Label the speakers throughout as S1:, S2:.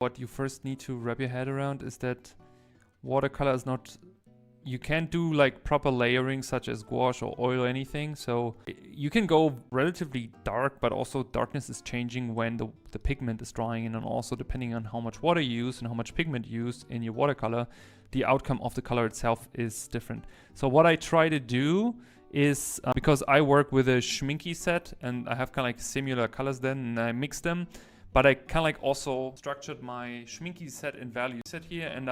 S1: What you first need to wrap your head around is that watercolor is not, you can't do like proper layering such as gouache or oil or anything. So you can go relatively dark, but also darkness is changing when the pigment is drying in, and also depending on how much water you use and how much pigment you use in your watercolor, the outcome of the color itself is different. So what I try to do is, because I work with a schminky set and I have kind of like similar colors then, and I mix them, but I kind of like also structured my schminky set in value set here, and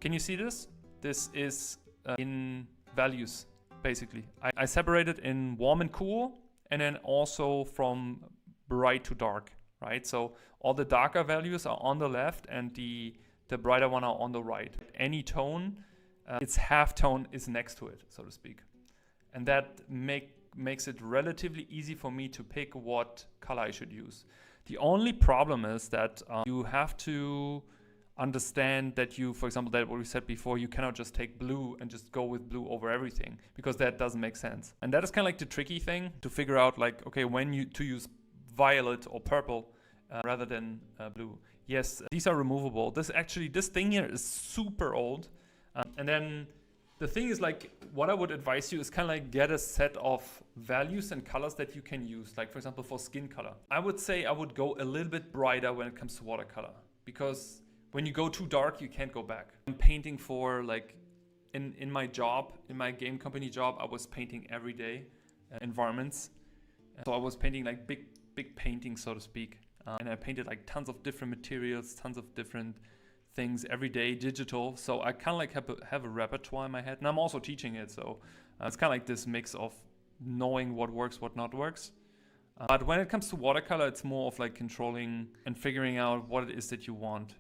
S1: can you see this? This is in values, basically. I separate it in warm and cool, and then also from bright to dark, right? So all the darker values are on the left and the brighter one are on the right. Any tone, its half tone is next to it, so to speak. And that makes it relatively easy for me to pick what color I should use. The only problem is that you have to understand that you, for example, that what we said before, you cannot just take blue and just go with blue over everything, because that doesn't make sense. And that is kind of like the tricky thing to figure out, like, okay, when to use violet or purple rather than blue. Yes, these are removable. This thing here is super old. And then the thing is, like, what I would advise you is kind of like get a set of values and colors that you can use. Like, for example, for skin color, I would say I would go a little bit brighter when it comes to watercolor, because when you go too dark, you can't go back. I'm painting for, like, in my job, in my game company job, I was painting every day environments. So I was painting like big paintings, so to speak. And I painted like tons of different materials, tons of different things every day, digital. So I kind of like have a repertoire in my head, and I'm also teaching it. So it's kind of like this mix of knowing what works, what not works. But when it comes to watercolor, it's more of like controlling and figuring out what it is that you want.